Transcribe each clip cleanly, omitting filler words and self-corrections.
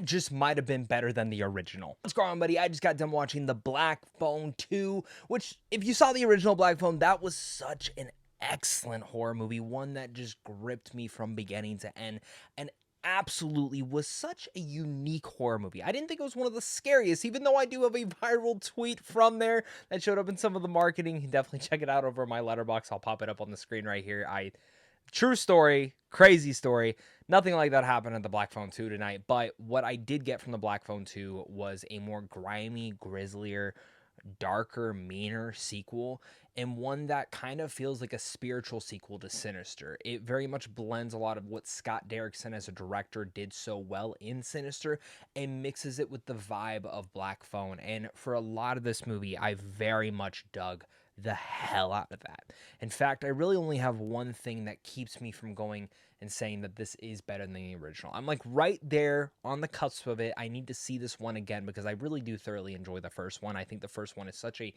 that just might have been better than the original. What's going on, buddy? I just got done watching The Black Phone 2, which, if you saw the original Black Phone, that was such an excellent horror movie, one that just gripped me from beginning to end, and absolutely was such a unique horror movie. I didn't think it was one of the scariest, even though I do have a viral tweet from there that showed up in some of the marketing. You can definitely check it out over my letterbox. I'll pop it up on the screen right here. True story, crazy story. Nothing like that happened at the Black Phone 2 tonight, but what I did get from the Black Phone 2 was a more grimy, grislier, darker, meaner sequel, and one that kind of feels like a spiritual sequel to Sinister. It very much blends a lot of what Scott Derrickson as a director did so well in Sinister and mixes it with the vibe of Black Phone. And for a lot of this movie, I very much dug the hell out of that. In fact, I really only have one thing that keeps me from going and saying that this is better than the original. I'm like right there on the cusp of it. I need to see this one again because I really do thoroughly enjoy the first one. I think the first one is such a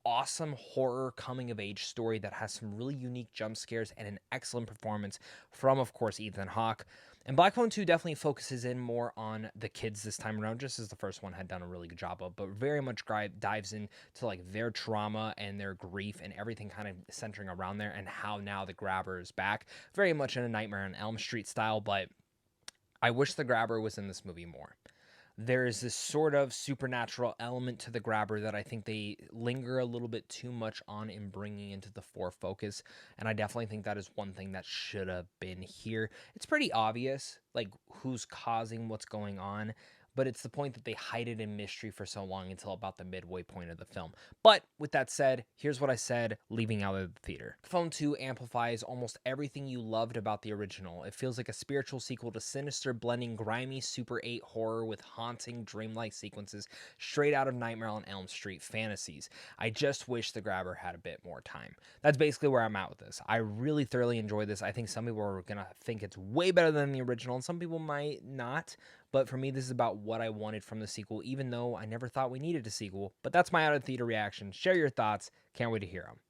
awesome horror coming of age story that has some really unique jump scares and an excellent performance from, of course, Ethan Hawke. And Black Phone 2 definitely focuses in more on the kids this time around, just as the first one had done a really good job of, but very much dives into like their trauma and their grief and everything kind of centering around there and how now the grabber is back. Very much in a Nightmare on Elm Street style, but I wish the grabber was in this movie more. There is this sort of supernatural element to the grabber that I think they linger a little bit too much on in bringing into the focus, and I definitely think that is one thing that should have been here. It's pretty obvious, like, who's causing what's going on, but it's the point that they hide it in mystery for so long until about the midway point of the film. But with that said, here's what I said leaving out of the theater. Phone 2 amplifies almost everything you loved about the original. It feels like a spiritual sequel to Sinister, blending grimy Super 8 horror with haunting, dreamlike sequences straight out of Nightmare on Elm Street fantasies. I just wish the grabber had a bit more time. That's basically where I'm at with this. I really thoroughly enjoyed this. I think some people are going to think it's way better than the original, and some people might not. But for me, this is about what I wanted from the sequel, even though I never thought we needed a sequel. But that's my out of theater reaction. Share your thoughts. Can't wait to hear them.